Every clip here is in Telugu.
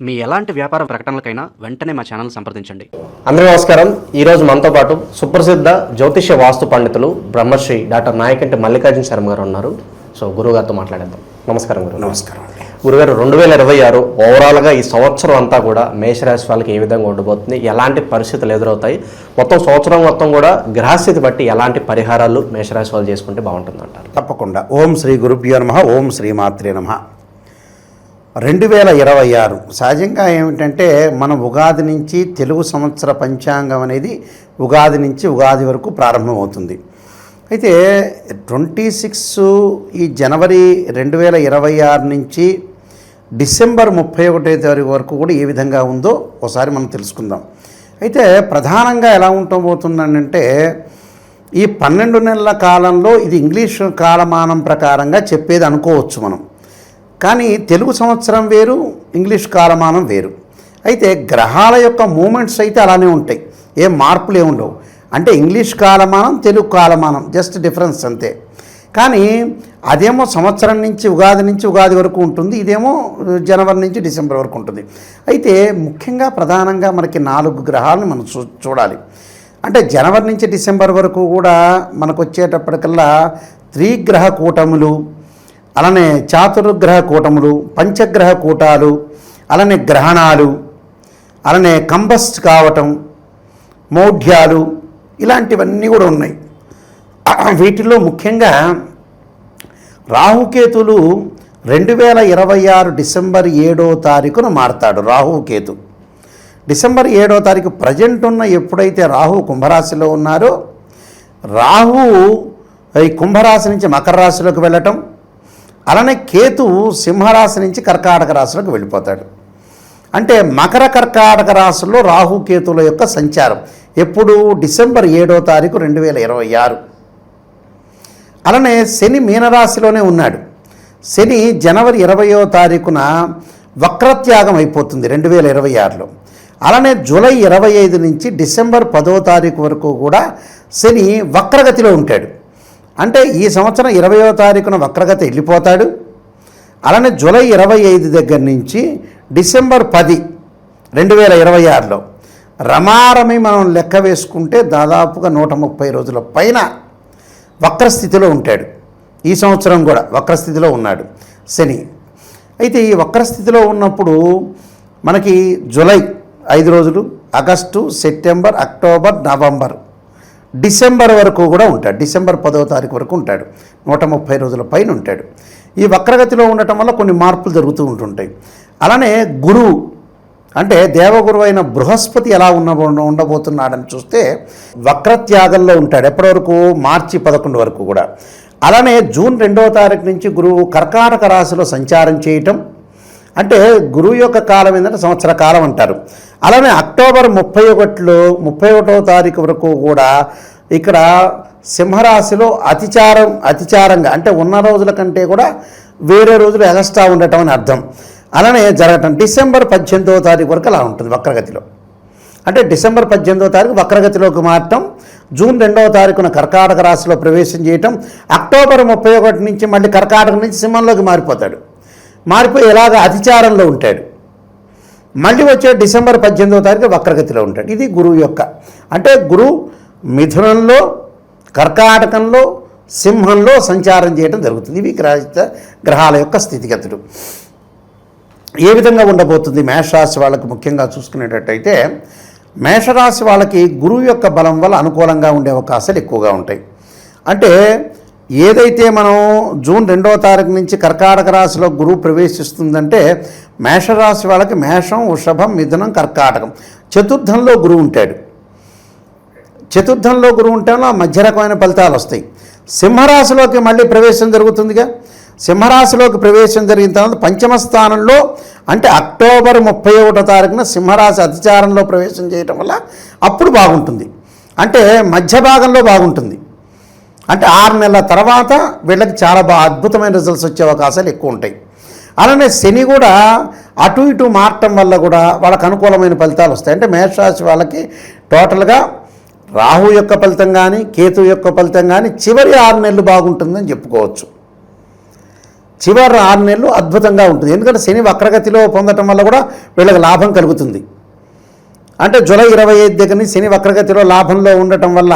మీ ఎలాంటి వ్యాపార ప్రకటనలకైనా వెంటనే మా ఛానల్ సంప్రదించండి. అందరికీ నమస్కారం. ఈరోజు మనతో పాటు సుప్రసిద్ధ జ్యోతిష్య వాస్తు పండితులు బ్రహ్మశ్రీ డాక్టర్ నాయకంటి మల్లికార్జున శర్మ గారు ఉన్నారు. సో గురుగారితో మాట్లాడేద్దాం. నమస్కారం గురు. నమస్కారం అండి. గురుగారు, 2026 ఓవరాల్గా ఈ సంవత్సరం అంతా కూడా మేషరాశి వాళ్ళకి ఏ విధంగా ఉండబోతుంది, ఎలాంటి పరిస్థితులు ఎదురవుతాయి, మొత్తం సంవత్సరం మొత్తం కూడా గ్రహస్థితి బట్టి ఎలాంటి పరిహారాలు మేషరాశి వాళ్ళు చేసుకుంటే బాగుంటుంది అంటారు? తప్పకుండా. ఓం శ్రీ గురుభ్యో నమః. ఓం శ్రీ మాత్రే నమః. 2026 సహజంగా ఏమిటంటే మనం ఉగాది నుంచి తెలుగు సంవత్సర పంచాంగం అనేది ఉగాది నుంచి ఉగాది వరకు ప్రారంభమవుతుంది. అయితే 26 ఈ జనవరి 2026 నుంచి డిసెంబర్ 31 తారీఖు వరకు కూడా ఏ విధంగా ఉందో ఒకసారి మనం తెలుసుకుందాం. అయితే ప్రధానంగా ఎలా ఉండబోతుందంటే ఈ 12 నెలల కాలంలో ఇది ఇంగ్లీష్ కాలమానం ప్రకారంగా చెప్పేది అనుకోవచ్చు మనం. కానీ తెలుగు సంవత్సరం వేరు, ఇంగ్లీష్ కాలమానం వేరు. అయితే గ్రహాల యొక్క మూమెంట్స్ అయితే అలానే ఉంటాయి, ఏం మార్పులు ఏముండవు. అంటే ఇంగ్లీష్ కాలమానం, తెలుగు కాలమానం జస్ట్ డిఫరెన్స్ అంతే. కానీ అదేమో సంవత్సరం నుంచి ఉగాది వరకు ఉంటుంది, ఇదేమో జనవరి నుంచి డిసెంబర్ వరకు ఉంటుంది. అయితే ముఖ్యంగా ప్రధానంగా మనకి 4 గ్రహాలను మనం చూడాలి. అంటే జనవరి నుంచి డిసెంబర్ వరకు కూడా మనకు వచ్చేటప్పటికల్లా త్రిగ్రహ కూటములు, అలానే చాతుర్గ్రహ కూటములు, పంచగ్రహ కూటాలు, అలానే గ్రహణాలు, అలానే కంబస్ట్ కావటం, మౌఢ్యాలు, ఇలాంటివన్నీ కూడా ఉన్నాయి. వీటిల్లో ముఖ్యంగా రాహుకేతులు 2026 డిసెంబర్ 7వ తారీఖున మారతాడు. రాహుకేతు డిసెంబర్ 7వ తారీఖు ప్రజెంట్ ఉన్న ఎప్పుడైతే రాహు కుంభరాశిలో ఉన్నారో, రాహు ఈ కుంభరాశి నుంచి మకర రాశిలోకి వెళ్ళటం, అలానే కేతు సింహరాశి నుంచి కర్కాటక రాశిలోకి వెళ్ళిపోతాడు. అంటే మకర కర్కాటక రాశుల్లో రాహుకేతుల యొక్క సంచారం ఎప్పుడు డిసెంబర్ 7వ తారీఖు 2026. అలానే శని మీనరాశిలోనే ఉన్నాడు. శని జనవరి 20వ తారీఖున వక్రత్యాగం అయిపోతుంది 2026లో. అలానే జూలై 25 నుంచి డిసెంబర్ 10వ తారీఖు వరకు కూడా శని వక్రగతిలో ఉంటాడు. అంటే ఈ సంవత్సరం 20వ తారీఖున వక్రగతి వెళ్ళిపోతాడు. అలానే జూలై 25 దగ్గర నుంచి డిసెంబర్ 10, 2026లో రమారమి మనం లెక్క వేసుకుంటే దాదాపుగా 130 రోజుల పైన వక్రస్థితిలో ఉంటాడు. ఈ సంవత్సరం కూడా వక్రస్థితిలో ఉన్నాడు శని. అయితే ఈ వక్రస్థితిలో ఉన్నప్పుడు మనకి జూలై 5 రోజులు, August, September, October, November, December వరకు కూడా ఉంటాడు. డిసెంబర్ 10వ తారీఖు వరకు ఉంటాడు. 130 రోజుల పైన ఉంటాడు. ఈ వక్రగతిలో ఉండటం వల్ల కొన్ని మార్పులు జరుగుతూ ఉంటుంటాయి. అలానే గురువు అంటే దేవగురువు అయిన బృహస్పతి ఎలా ఉండబోతున్నాడని చూస్తే వక్రత్యాగంలో ఉంటాడు. ఎప్పటి వరకు? మార్చి 11 వరకు కూడా. అలానే జూన్ 2వ తారీఖు నుంచి గురువు కర్కాటక రాశిలో సంచారం చేయటం. అంటే గురువు యొక్క కాలం ఏంటంటే సంవత్సర కాలం అంటారు. అలానే అక్టోబర్ 31వ తారీఖు వరకు కూడా ఇక్కడ సింహరాశిలో అతిచారంగా అంటే ఉన్న రోజుల కంటే కూడా వేరే రోజులు ఎగస్ట్రా ఉండటం అని అర్థం. అలానే జరగటం డిసెంబర్ 18వ తారీఖు వరకు అలా ఉంటుంది వక్రగతిలో. అంటే డిసెంబర్ 18వ తారీఖు వక్రగతిలోకి మారటం, జూన్ 2వ తారీఖున కర్కాటక రాశిలో ప్రవేశం చేయటం, అక్టోబర్ 31 నుంచి మళ్ళీ కర్కాటక నుంచి సింహంలోకి మారిపోతాడు. మారిపోయి ఇలాగ అతిచారంలో ఉంటాడు. మళ్ళీ వచ్చే డిసెంబర్ 18వ తారీఖు వక్రగతిలో ఉంటాడు. ఇది గురువు యొక్క అంటే గురువు మిథునంలో, కర్కాటకంలో, సింహంలో సంచారం చేయడం జరుగుతుంది. ఇవి గ్రహాల యొక్క స్థితిగతులు. ఏ విధంగా ఉండబోతుంది మేషరాశి వాళ్ళకి ముఖ్యంగా చూసుకునేటట్టయితే, మేషరాశి వాళ్ళకి గురువు యొక్క బలం వల్ల అనుకూలంగా ఉండే అవకాశాలు ఎక్కువగా ఉంటాయి. అంటే ఏదైతే మనం జూన్ 2వ తారీఖు నుంచి కర్కాటక రాశిలో గురువు ప్రవేశిస్తుందంటే మేషరాశి వాళ్ళకి మేషం, వృషభం, మిథునం, కర్కాటకం చతుర్థంలో గురువు ఉంటాడు. చతుర్థంలో గురువు ఉంటే మధ్య రకమైన ఫలితాలు వస్తాయి. సింహరాశిలోకి మళ్ళీ ప్రవేశం జరుగుతుందిగా. సింహరాశిలోకి ప్రవేశం జరిగిన తర్వాత పంచమ స్థానంలో అంటే అక్టోబర్ 31వ తారీఖున సింహరాశి అతిచారంలో ప్రవేశం చేయటం వల్ల అప్పుడు బాగుంటుంది. అంటే మధ్య భాగంలో బాగుంటుంది. అంటే 6 నెలల తర్వాత వీళ్ళకి చాలా అద్భుతమైన రిజల్ట్స్ వచ్చే అవకాశాలు ఎక్కువ ఉంటాయి. అలానే శని కూడా అటు ఇటు మారటం వల్ల కూడా వాళ్ళకి అనుకూలమైన ఫలితాలు వస్తాయి. అంటే మేషరాశి వాళ్ళకి టోటల్గా రాహు యొక్క ఫలితం కానీ కేతు యొక్క ఫలితం కానీ చివరి 6 నెలలు బాగుంటుందని చెప్పుకోవచ్చు. చివరి 6 నెలలు అద్భుతంగా ఉంటుంది. ఎందుకంటే శని వక్రగతిలో పొందటం వల్ల కూడా వీళ్ళకి లాభం కలుగుతుంది. అంటే జూలై 25 దగ్గర నుంచి శని వక్రగతిలో లాభంలో ఉండటం వల్ల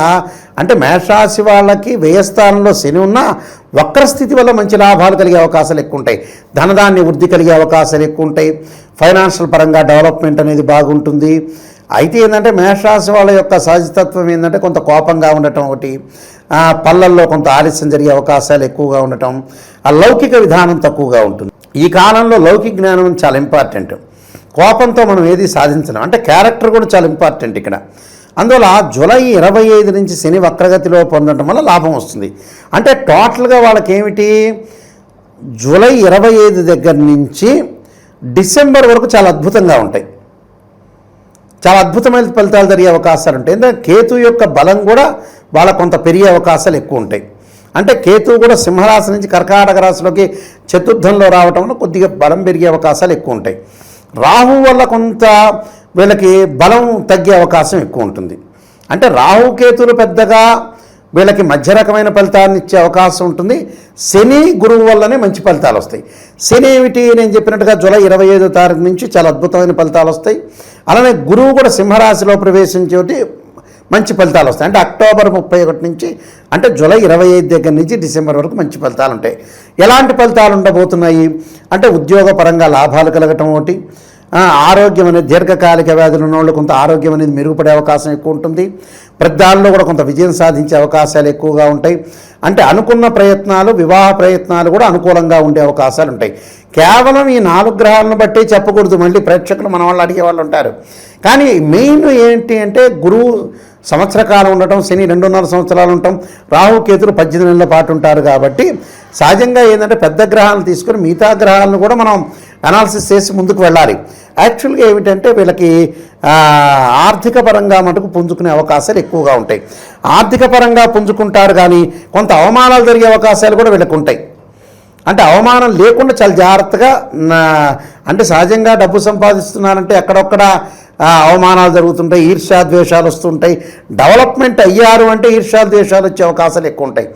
అంటే మేషరాశి వాళ్ళకి వ్యయస్థానంలో శని ఉన్న వక్రస్థితి వల్ల మంచి లాభాలు కలిగే అవకాశాలు ఎక్కువ ఉంటాయి. ధనధాన్య వృద్ధి కలిగే అవకాశాలు ఎక్కువ ఉంటాయి. ఫైనాన్షియల్ పరంగా డెవలప్మెంట్ అనేది బాగుంటుంది. అయితే ఏంటంటే మేషరాశి వాళ్ళ యొక్క సహజతత్వం ఏంటంటే కొంత కోపంగా ఉండటం ఒకటి, పళ్ళల్లో కొంత ఆలస్యం జరిగే అవకాశాలు ఎక్కువగా ఉండటం, ఆ లౌకిక విధానం తక్కువగా ఉంటుంది. ఈ కాలంలో లౌకిక జ్ఞానం చాలా ఇంపార్టెంట్. కోపంతో మనం ఏది సాధించలేం. అంటే క్యారెక్టర్ కూడా చాలా ఇంపార్టెంట్ ఇక్కడ. అందువల్ల జూలై 25 నుంచి శని వక్రగతిలో పొందడం వల్ల లాభం వస్తుంది. అంటే టోటల్గా వాళ్ళకి ఏమిటి, జూలై 25 దగ్గర నుంచి డిసెంబర్ వరకు చాలా అద్భుతంగా ఉంటాయి. చాలా అద్భుతమైన ఫలితాలు జరిగే అవకాశాలు ఉంటాయి. ఎందుకంటే కేతు యొక్క బలం కూడా వాళ్ళ కొంత పెరిగే అవకాశాలు ఎక్కువ ఉంటాయి. అంటే కేతువు కూడా సింహరాశి నుంచి కర్కాటక రాశిలోకి చతుర్థంలో రావటం వల్ల కొద్దిగా బలం పెరిగే అవకాశాలు ఎక్కువ ఉంటాయి. రాహు వల్ల కొంత వీళ్ళకి బలం తగ్గే అవకాశం ఎక్కువ ఉంటుంది. అంటే రాహు కేతులు పెద్దగా వీళ్ళకి మధ్య రకమైన ఫలితాన్ని ఇచ్చే అవకాశం ఉంటుంది. శని గురువు వల్లనే మంచి ఫలితాలు వస్తాయి. శని ఏమిటి, నేను చెప్పినట్టుగా జూలై 25వ తారీఖు నుంచి చాలా అద్భుతమైన ఫలితాలు వస్తాయి. అలానే గురువు కూడా సింహరాశిలో ప్రవేశించేటి మంచి ఫలితాలు వస్తాయి. అంటే అక్టోబర్ 31 నుంచి అంటే జూలై 25 దగ్గర నుంచి డిసెంబర్ వరకు మంచి ఫలితాలు ఉంటాయి. ఎలాంటి ఫలితాలు ఉండబోతున్నాయి అంటే ఉద్యోగపరంగా లాభాలు కలగటం ఒకటి, ఆరోగ్యం అనేది దీర్ఘకాలిక వ్యాధులు ఉన్న వాళ్ళు కొంత ఆరోగ్యం అనేది మెరుగుపడే అవకాశం ఎక్కువ ఉంటుంది. పెద్దల్లో కూడా కొంత విజయం సాధించే అవకాశాలు ఎక్కువగా ఉంటాయి. అంటే అనుకున్న ప్రయత్నాలు, వివాహ ప్రయత్నాలు కూడా అనుకూలంగా ఉండే అవకాశాలు ఉంటాయి. కేవలం ఈ 4 గ్రహాలను బట్టి చెప్పకూడదు. మళ్ళీ ప్రేక్షకులు మన వాళ్ళు అడిగే వాళ్ళు ఉంటారు. కానీ మెయిన్ ఏంటి అంటే గురువు సంవత్సర కాలం ఉండటం, శని 2.5 సంవత్సరాలు ఉండటం, రాహు కేతులు 18 నెలల పాటు ఉంటారు. కాబట్టి సహజంగా ఏంటంటే పెద్ద గ్రహాలను తీసుకొని మిగతా గ్రహాలను కూడా మనం అనాలిసిస్ చేసి ముందుకు వెళ్ళాలి. యాక్చువల్గా ఏమిటంటే వీళ్ళకి ఆర్థిక పరంగా మటుకు పుంజుకునే అవకాశాలు ఎక్కువగా ఉంటాయి. ఆర్థిక పరంగా పుంజుకుంటారు కానీ కొంత అవమానాలు జరిగే అవకాశాలు కూడా వీళ్ళకి ఉంటాయి. అంటే అవమానం లేకుండా చాలా జాగ్రత్తగా అంటే సహజంగా డబ్బు సంపాదిస్తున్నారంటే ఎక్కడొక్కడ అవమానాలు జరుగుతుంటాయి, ఈర్ష్యాద్వేషాలు వస్తుంటాయి. డెవలప్మెంట్ అయ్యారు అంటే ఈర్ష్యాద్వేషాలు వచ్చే అవకాశాలు ఎక్కువ ఉంటాయి.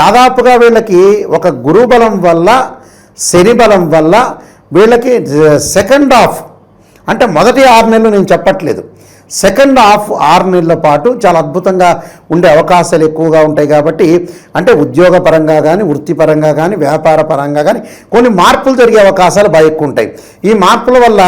దాదాపుగా వీళ్ళకి ఒక గురు బలం వల్ల, శని బలం వల్ల వీళ్ళకి సెకండ్ హాఫ్ అంటే మొదటి 6 నెలలు నేను చెప్పట్లేదు, సెకండ్ హాఫ్ 6 నెలల పాటు చాలా అద్భుతంగా ఉండే అవకాశాలు ఎక్కువగా ఉంటాయి. కాబట్టి అంటే ఉద్యోగపరంగా కానీ, వృత్తిపరంగా కానీ, వ్యాపార పరంగా కానీ కొన్ని మార్పులు జరిగే అవకాశాలు బాగా ఎక్కువ ఉంటాయి. ఈ మార్పుల వల్ల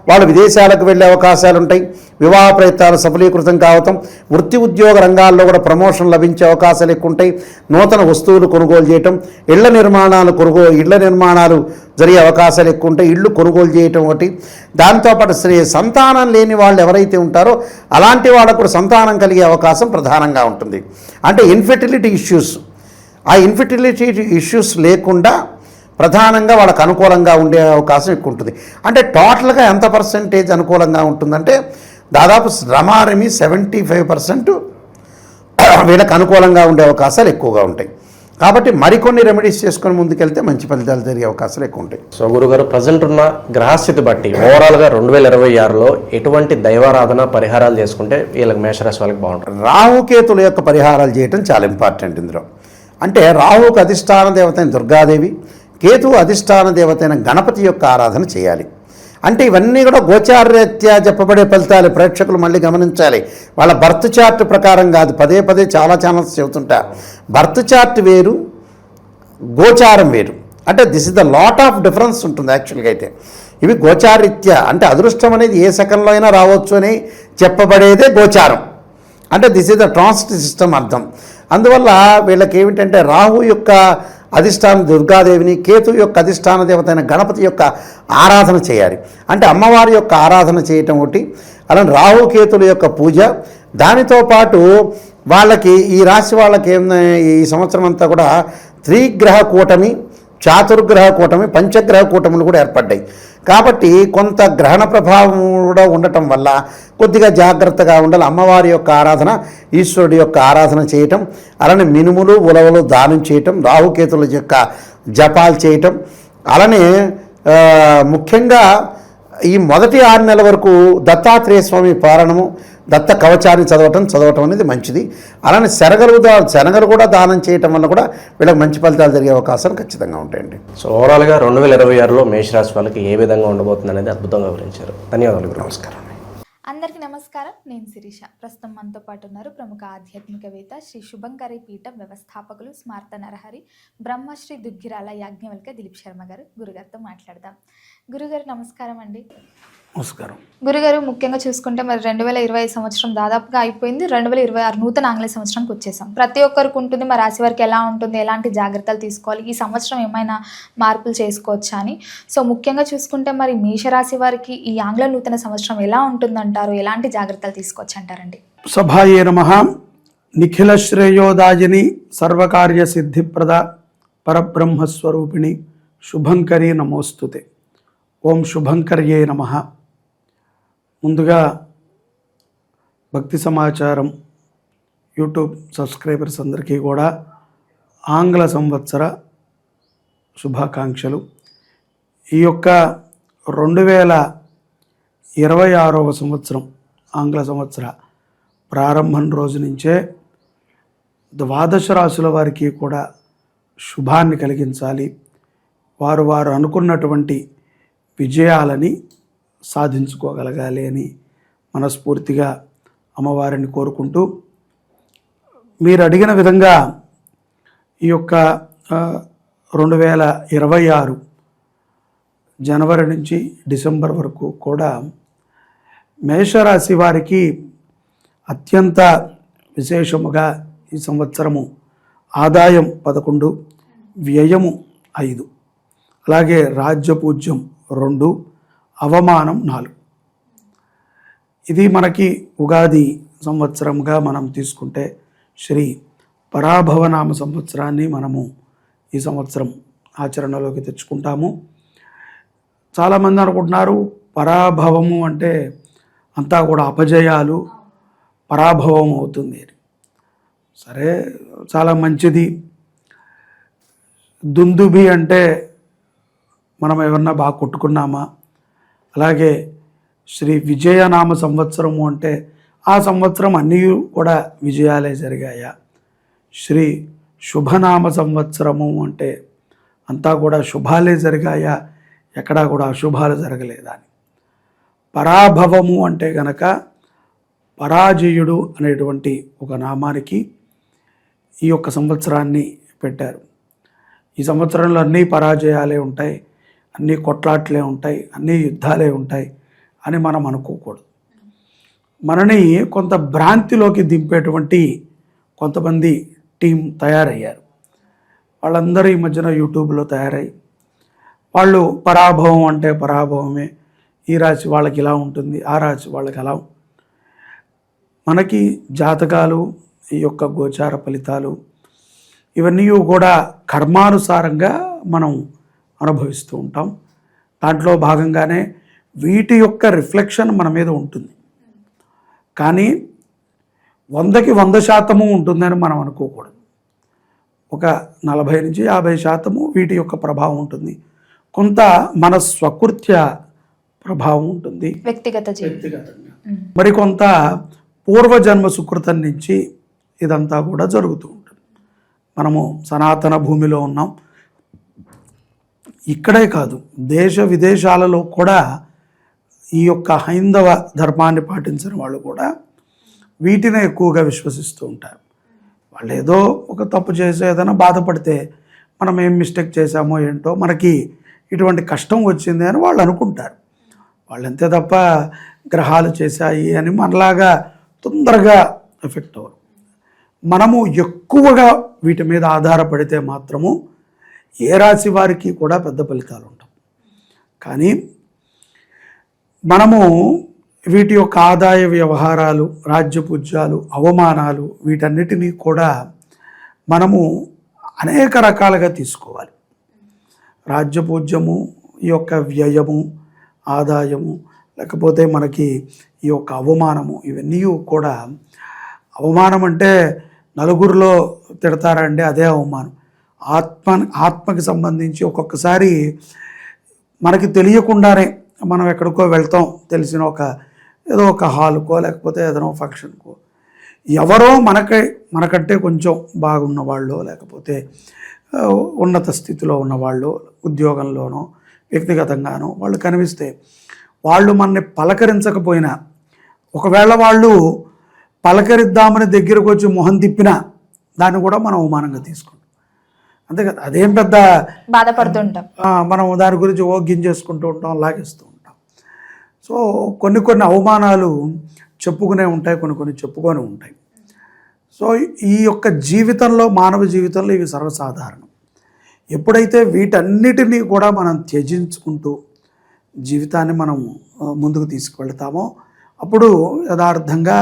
వాళ్ళు విదేశాలకు వెళ్ళే అవకాశాలు ఉంటాయి. వివాహ ప్రయత్నాలు సఫలీకృతం కావటం, వృత్తి ఉద్యోగ రంగాల్లో కూడా ప్రమోషన్ లభించే అవకాశాలు ఎక్కువ ఉంటాయి. నూతన వస్తువులు కొనుగోలు చేయటం, ఇళ్ల నిర్మాణాలు జరిగే అవకాశాలు ఎక్కువ ఉంటాయి. ఇళ్ళు కొనుగోలు చేయటం ఒకటి. దాంతోపాటు సంతానం లేని వాళ్ళు ఎవరైతే ఉంటారో అలాంటి వాళ్ళకు కూడా సంతానం కలిగే అవకాశం ప్రధానంగా ఉంటుంది. అంటే ఇన్ఫెర్టిలిటీ ఇష్యూస్, ఆ ఇన్ఫెర్టిలిటీ ఇష్యూస్ లేకుండా ప్రధానంగా వాళ్ళకు అనుకూలంగా ఉండే అవకాశం ఎక్కువ ఉంటుంది. అంటే టోటల్గా ఎంత పర్సెంటేజ్ అనుకూలంగా ఉంటుందంటే దాదాపు రమారమి 75% వీళ్ళకి అనుకూలంగా ఉండే అవకాశాలు ఎక్కువగా ఉంటాయి. కాబట్టి మరికొన్ని రెమెడీస్ చేసుకొని ముందుకెళ్తే మంచి ఫలితాలు జరిగే అవకాశాలు ఎక్కువ ఉంటాయి. సో గురుగారు, ప్రజెంట్ ఉన్న గ్రహస్థితి బట్టి ఓవరాల్గా 2026లో ఎటువంటి దైవారాధన పరిహారాలు చేసుకుంటే వీళ్ళకి మేషరాశి వాళ్ళకి బాగుంటుంది? రాహుకేతుల యొక్క పరిహారాలు చేయటం చాలా ఇంపార్టెంట్ ఇందులో. అంటే రాహుకు అధిష్టాన దేవత అయిన దుర్గాదేవి, కేతువు అధిష్టాన దేవత అయిన గణపతి యొక్క ఆరాధన చేయాలి. అంటే ఇవన్నీ కూడా గోచారరీత్యా చెప్పబడే ఫలితాలు. ప్రేక్షకులు మళ్ళీ గమనించాలి. వాళ్ళ బర్త్ చార్ట్ ప్రకారం కాదు. పదే పదే చాలా ఛానల్స్ చెబుతుంటా, బర్త్ చార్ట్ వేరు, గోచారం వేరు. అంటే this is the lot of difference ఉంటుంది యాక్చువల్గా. అయితే ఇవి గోచారరీత్యా అంటే అదృష్టం అనేది ఏ సెకండ్లో అయినా రావచ్చు అని చెప్పబడేదే గోచారం. అంటే this is the transit system అర్థం. అందువల్ల వీళ్ళకి ఏమిటంటే రాహు యొక్క అధిష్టాన దుర్గాదేవిని, కేతు యొక్క అధిష్టాన దేవత అయిన గణపతి యొక్క ఆరాధన చేయాలి. అంటే అమ్మవారి యొక్క ఆరాధన చేయటం ఒకటి, అలానే రాహుకేతుల యొక్క పూజ. దానితో పాటు వాళ్ళకి ఈ రాశి వాళ్ళకి ఈ సంవత్సరం అంతా కూడా త్రిగ్రహ కూటమి, చాతుర్గ్రహ కూటమి, పంచగ్రహ కూటములు కూడా ఏర్పడ్డాయి. కాబట్టి కొంత గ్రహణ ప్రభావం కూడా ఉండటం వల్ల కొద్దిగా జాగ్రత్తగా ఉండాలి. అమ్మవారి యొక్క ఆరాధన, ఈశ్వరుడి యొక్క ఆరాధన చేయటం, అలానే మినుములు ఉలవలు దానం చేయటం, రాహుకేతుల యొక్క జపాలు చేయటం, అలానే ముఖ్యంగా ఈ మొదటి 6 నెలల వరకు దత్తాత్రేయ స్వామి పారణము, దత్త కవచాన్ని చదవటం అనేది మంచిది. అలానే శనగలు కూడా దానం చేయటం వల్ల కూడా వీళ్ళకి మంచి ఫలితాలు జరిగే అవకాశాలు ఖచ్చితంగా ఉంటాయండి. సో ఓవరాల్గా 2026లో మేషరాశి వాళ్ళకి ఏ విధంగా ఉండబోతుంది అనేది అద్భుతంగా వివరించారు. ధన్యవాదాలు గురు. నమస్కారం. అందరికీ నమస్కారం. నేను శిరీష. ప్రస్తుతం మనతో పాటు ఉన్నారు ప్రముఖ ఆధ్యాత్మికవేత్త, శ్రీ శుభంకరి పీఠం వ్యవస్థాపకులు, స్మార్త నరహరి బ్రహ్మశ్రీ దుగ్గిరాల యాజ్ఞవల్క దిలీప్ శర్మ గారు. గురుగారితో మాట్లాడదాం. గురుగారు నమస్కారం అండి. నమస్కారం. గురుగారు, ముఖ్యంగా చూసుకుంటే మరి 2025 సంవత్సరం దాదాపుగా అయిపోయింది. 2026 నూతన ఆంగ్ల సంవత్సరానికి వచ్చేసాం. ప్రతి ఒక్కరికి ఉంటుంది మరి రాశి వారికి ఎలా ఉంటుంది, ఎలాంటి జాగ్రత్తలు తీసుకోవాలి, ఈ సంవత్సరం ఏమైనా మార్పులు చేసుకోవచ్చా అని. సో ముఖ్యంగా చూసుకుంటే మరి మేషరాశి వారికి ఈ ఆంగ్ల నూతన సంవత్సరం ఎలా ఉంటుందంటారు, ఎలాంటి జాగ్రత్తలు తీసుకోవచ్చు అంటారండి? సభాయే నమః. నిఖిల శ్రేయోదాయిని సర్వకార్య సిద్ధిప్రద పరబ్రహ్మస్వరూపిణి శుభంకరీ నమోస్తుతే. ఓం శుభంకర్యే నమః. ముందుగా భక్తి సమాచారం యూట్యూబ్ సబ్స్క్రైబర్స్ అందరికీ కూడా ఆంగ్ల సంవత్సర శుభాకాంక్షలు. ఈ యొక్క 2026వ సంవత్సరం ఆంగ్ల సంవత్సర ప్రారంభం రోజు నుంచే ద్వాదశ రాశుల వారికి కూడా శుభాన్ని కలిగించాలి. వారు అనుకున్నటువంటి విజయాలని సాధించుకోగలగాలి అని మనస్ఫూర్తిగా అమ్మవారిని కోరుకుంటూ, మీరు అడిగిన విధంగా ఈ యొక్క 2026 జనవరి నుంచి డిసెంబర్ వరకు కూడా మేషరాశి వారికి అత్యంత విశేషముగా ఈ సంవత్సరము ఆదాయం 11, వ్యయము 5, అలాగే రాజ్యపూజ్యం 2, అవమానం 4. ఇది మనకి ఉగాది సంవత్సరంగా మనం తీసుకుంటే శ్రీ పరాభవనామ సంవత్సరాన్ని మనము ఈ సంవత్సరం ఆచరణలోకి తెచ్చుకుంటాము. చాలామంది అనుకుంటున్నారు పరాభవము అంటే అంతా కూడా అపజయాలు, పరాభవం అవుతుంది. సరే, చాలా మంచిది. దుందుబి అంటే మనం ఏమన్నా బాగా కొట్టుకున్నామా, అలాగే శ్రీ విజయనామ సంవత్సరము అంటే ఆ సంవత్సరం అన్నీ కూడా విజయాలే జరిగాయా, శ్రీ శుభనామ సంవత్సరము అంటే అంతా కూడా శుభాలే జరిగాయా, ఎక్కడా కూడా అశుభాలు జరగలేదా అని. పరాభవము అంటే గనక పరాజయుడు అనేటువంటి ఒక నామానికి ఈ యొక్క సంవత్సరాన్ని పెట్టారు. ఈ సంవత్సరంలో అన్నీ పరాజయాలే ఉంటాయి, అన్నీ కొట్లాట్లే ఉంటాయి, అన్నీ యుద్ధాలే ఉంటాయి అని మనం అనుకోకూడదు. మనని కొంత భ్రాంతిలోకి దింపేటువంటి కొంతమంది టీం తయారయ్యారు. వాళ్ళందరూ ఈ మధ్యన యూట్యూబ్లో తయారై వాళ్ళు పరాభవం అంటే పరాభవమే, ఈ రాశి వాళ్ళకి ఇలా ఉంటుంది, ఆ రాశి వాళ్ళకి అలా. మనకి జాతకాలు, ఈ యొక్క గోచార ఫలితాలు ఇవన్నీ కూడా కర్మానుసారంగా మనం అనుభవిస్తూ ఉంటాం. దాంట్లో భాగంగానే వీటి యొక్క రిఫ్లెక్షన్ మన మీద ఉంటుంది. కానీ 100కి 100% ఉంటుందని మనం అనుకోకూడదు. ఒక 40 నుంచి 50% వీటి యొక్క ప్రభావం ఉంటుంది. కొంత మన స్వకృత్య ప్రభావం ఉంటుంది వ్యక్తిగతంగా, మరికొంత పూర్వజన్మ సుకృతం నుంచి ఇదంతా కూడా జరుగుతూ ఉంటుంది. మనము సనాతన భూమిలో ఉన్నాం. ఇక్కడే కాదు, దేశ విదేశాలలో కూడా ఈ యొక్క హైందవ ధర్మాన్ని పాటించిన వాళ్ళు కూడా వీటినే ఎక్కువగా విశ్వసిస్తూ ఉంటారు. వాళ్ళు ఏదో ఒక తప్పు చేసే ఏదైనా బాధపడితే మనం ఏం మిస్టేక్ చేశామో ఏంటో, మనకి ఇటువంటి కష్టం వచ్చింది అని వాళ్ళు అనుకుంటారు. వాళ్ళు అంతే తప్ప గ్రహాలు చేశాయి అని మనలాగా తొందరగా ఎఫెక్ట్ అవ్వరు. మనము ఎక్కువగా వీటి మీద ఆధారపడితే మాత్రము ఏ రాశి వారికి కూడా పెద్ద ఫలితాలు ఉంటాయి. కానీ మనము వీటి యొక్క ఆదాయ వ్యవహారాలు, రాజ్యపూజ్యాలు, అవమానాలు వీటన్నిటినీ కూడా మనము అనేక రకాలుగా తీసుకోవాలి. రాజ్యపూజ్యము, ఈ యొక్క వ్యయము, ఆదాయము, లేకపోతే మనకి ఈ యొక్క అవమానము, ఇవన్నీ కూడా. అవమానం అంటే నలుగురిలో తిడతారంటే అదే అవమానం. ఆత్మకి సంబంధించి ఒక్కొక్కసారి మనకి తెలియకుండానే మనం ఎక్కడికో వెళ్తాం, తెలిసిన ఒక ఏదో ఒక హాల్కో లేకపోతే ఏదైనా ఫంక్షన్కో ఎవరో మనకంటే కొంచెం బాగున్న వాళ్ళు లేకపోతే ఉన్నత స్థితిలో ఉన్నవాళ్ళు ఉద్యోగంలోనో వ్యక్తిగతంగానో వాళ్ళు కనిపిస్తే వాళ్ళు మనని పలకరించకపోయినా ఒకవేళ వాళ్ళు పలకరిద్దామని దగ్గరకు వచ్చి మొహం తిప్పినా దాన్ని కూడా మనం అవమానంగా తీసుకుంటాం. అంతే కదా, అదేం పెద్ద బాధపడుతుంటాం. మనం దాని గురించి గింజేసుకుంటూ ఉంటాం, లాగేస్తూ ఉంటాం. సో కొన్ని అవమానాలు చెప్పుకునే ఉంటాయి, కొన్ని చెప్పుకొని ఉంటాయి. సో ఈ యొక్క జీవితంలో, మానవ జీవితంలో ఇవి సర్వసాధారణం. ఎప్పుడైతే వీటన్నిటినీ కూడా మనం త్యజించుకుంటూ జీవితాన్ని మనం ముందుకు తీసుకువెళ్తామో అప్పుడు యథార్థంగా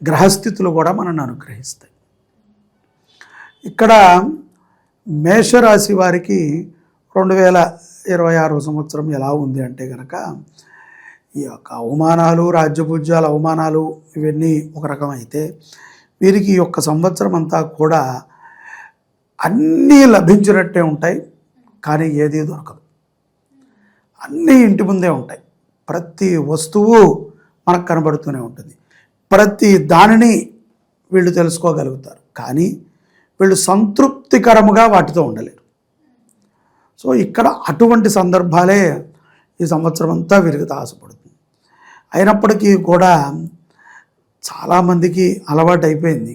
గ్రహస్థితులు కూడా మనల్ని అనుగ్రహిస్తాయి. ఇక్కడ మేషరాశి వారికి 2026 సంవత్సరం ఎలా ఉంది అంటే కనుక ఈ యొక్క అవమానాలు, రాజ్యపూజ్యాల అవమానాలు ఇవన్నీ ఒక రకమైతే వీరికి ఈ యొక్క సంవత్సరం అంతా కూడా అన్నీ లభించినట్టే ఉంటాయి, కానీ ఏదీ దొరకదు. అన్నీ ఇంటి ముందే ఉంటాయి, ప్రతి వస్తువు మనకు కనబడుతూనే ఉంటుంది, ప్రతి దానిని వీళ్ళు తెలుసుకోగలుగుతారు, కానీ వీళ్ళు సంతృప్తికరముగా వాటితో ఉండలేరు. సో ఇక్కడ అటువంటి సందర్భాలే ఈ సంవత్సరం అంతా వీరికి తాసపడుతుంది. అయినప్పటికీ కూడా చాలామందికి అలవాటు అయిపోయింది.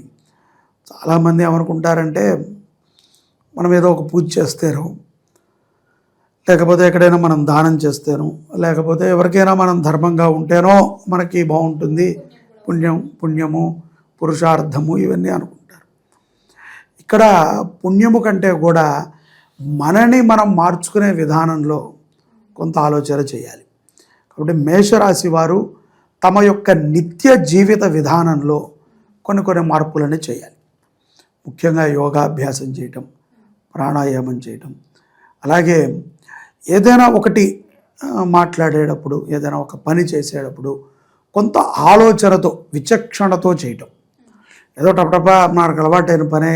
చాలామంది ఏమనుకుంటారంటే మనం ఏదో ఒక పూజ చేస్తేనో లేకపోతే ఎక్కడైనా మనం దానం చేస్తేనో లేకపోతే ఎవరికైనా మనం ధర్మంగా ఉంటేనో మనకి బాగుంటుంది, పుణ్యము పురుషార్థము ఇవన్నీ అనుకుంటారు. ఇక్కడ పుణ్యము కంటే కూడా మనని మనం మార్చుకునే విధానంలో కొంత ఆలోచన చేయాలి. కాబట్టి మేషరాశి వారు తమ యొక్క నిత్య జీవిత విధానంలో కొన్ని మార్పులని చేయాలి. ముఖ్యంగా యోగాభ్యాసం చేయటం, ప్రాణాయామం చేయటం, అలాగే ఏదైనా ఒకటి మాట్లాడేటప్పుడు, ఏదైనా ఒక పని చేసేటప్పుడు కొంత ఆలోచనతో, విచక్షణతో చేయటం. ఏదో టపటపా మనకు అలవాటైన పనే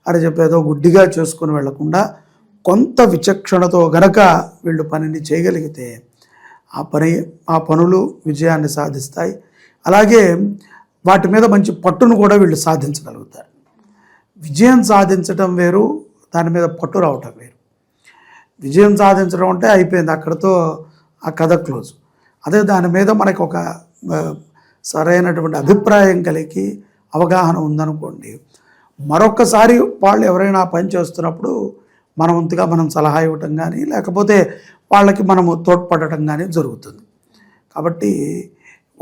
అని చెప్పి ఏదో గుడ్డిగా చేసుకుని వెళ్లకుండా కొంత విచక్షణతో గనక వీళ్ళు పనిని చేయగలిగితే ఆ పనులు విజయాన్ని సాధిస్తాయి. అలాగే వాటి మీద మంచి పట్టును కూడా వీళ్ళు సాధించగలుగుతారు. విజయం సాధించడం వేరు, దాని మీద పట్టు రావటం వేరు. విజయం సాధించడం అంటే అయిపోయింది, అక్కడితో ఆ కథ క్లోజ్. అదే దాని మీద మనకు ఒక సరైనటువంటి అభిప్రాయం కలిగి అవగాహన ఉందనుకోండి, మరొక్కసారి వాళ్ళు ఎవరైనా పని చేస్తున్నప్పుడు మన వంతుగా మనం సలహా ఇవ్వటం కానీ లేకపోతే వాళ్ళకి మనము తోడ్పడటం కానీ జరుగుతుంది. కాబట్టి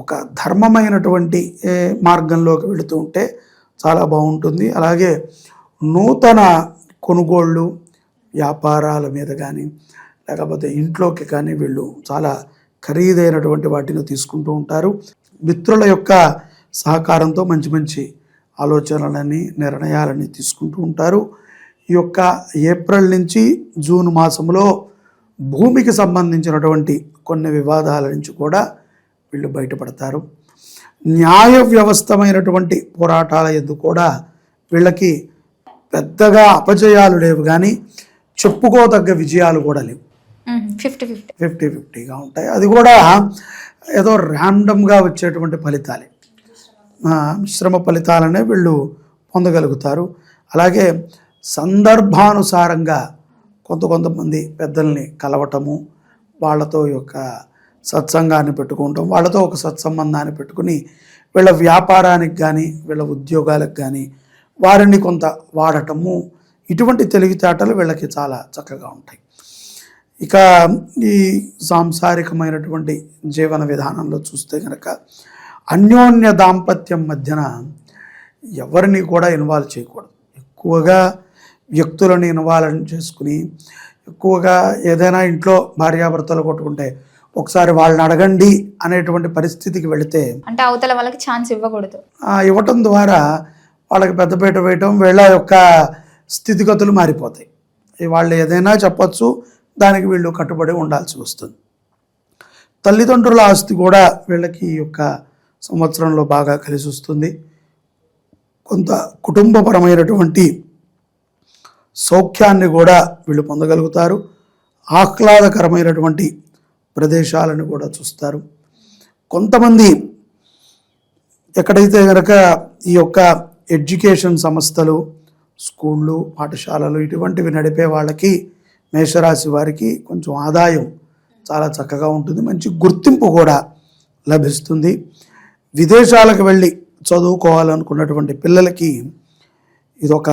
ఒక ధర్మమైనటువంటి మార్గంలోకి వెళుతూ ఉంటే చాలా బాగుంటుంది. అలాగే నూతన కొనుగోళ్ళు, వ్యాపారాల మీద కానీ లేకపోతే ఇంట్లోకి కానీ వీళ్ళు చాలా ఖరీదైనటువంటి వాటిని తీసుకుంటూ ఉంటారు. మిత్రుల యొక్క సహకారంతో మంచి ఆలోచనలని, నిర్ణయాలని తీసుకుంటూ ఉంటారు. ఈ యొక్క ఏప్రిల్ నుంచి జూన్ మాసంలో భూమికి సంబంధించినటువంటి కొన్ని వివాదాల నుంచి కూడా వీళ్ళు బయటపడతారు. న్యాయ వ్యవస్థమైనటువంటి పోరాటాల యందు కూడా వీళ్ళకి పెద్దగా అపజయాలు లేవు, కానీ చెప్పుకోదగ్గ విజయాలు కూడా లేవు. 50-50గా ఉంటాయి. అది కూడా ఏదో ర్యాండమ్గా వచ్చేటువంటి ఫలితాలే, మిశ్రమ ఫలితాలనే వీళ్ళు పొందగలుగుతారు. అలాగే సందర్భానుసారంగా కొంతమంది పెద్దల్ని కలవటము, వాళ్ళతో యొక్క సత్సంగాన్ని పెట్టుకోవటం, వాళ్ళతో ఒక సత్సంబంధాన్ని పెట్టుకుని వీళ్ళ వ్యాపారానికి కానీ వీళ్ళ ఉద్యోగాలకు కానీ వారిని కొంత వాడటము, ఇటువంటి తెలివితేటలు వీళ్ళకి చాలా చక్కగా ఉంటాయి. ఇక ఈ సాంసారికమైనటువంటి జీవన విధానంలో చూస్తే కనుక అన్యోన్య దాంపత్యం మధ్యన ఎవరిని కూడా ఇన్వాల్వ్ చేయకూడదు. ఎక్కువగా వ్యక్తులను ఇన్వాల్వ్ చేసుకుని ఎక్కువగా ఏదైనా ఇంట్లో భార్యాభర్తలు కొట్టుకుంటే ఒకసారి వాళ్ళని అడగండి అనేటువంటి పరిస్థితికి వెళితే, అంటే అవతల వాళ్ళకి ఛాన్స్ ఇవ్వకూడదు. ఇవ్వటం ద్వారా వాళ్ళకి పెద్దపీట వేయటం, వీళ్ళ యొక్క స్థితిగతులు మారిపోతాయి. వాళ్ళు ఏదైనా చెప్పచ్చు, దానికి వీళ్ళు కట్టుబడి ఉండాల్సి వస్తుంది. తల్లిదండ్రుల ఆస్తి కూడా వీళ్ళకి ఈ యొక్క సంవత్సరంలో బాగా కలిసి వస్తుంది. కొంత కుటుంబపరమైనటువంటి సౌఖ్యాన్ని కూడా వీళ్ళు పొందగలుగుతారు. ఆహ్లాదకరమైనటువంటి ప్రదేశాలను కూడా చూస్తారు. కొంతమంది ఎక్కడైతే కనుక ఈ యొక్క ఎడ్యుకేషన్ సంస్థలు, స్కూళ్ళు, పాఠశాలలు ఇటువంటివి నడిపే వాళ్ళకి, మేషరాశి వారికి కొంచెం ఆదాయం చాలా చక్కగా ఉంటుంది, మంచి గుర్తింపు కూడా లభిస్తుంది. విదేశాలకు వెళ్ళి చదువుకోవాలనుకున్నటువంటి పిల్లలకి ఇదొక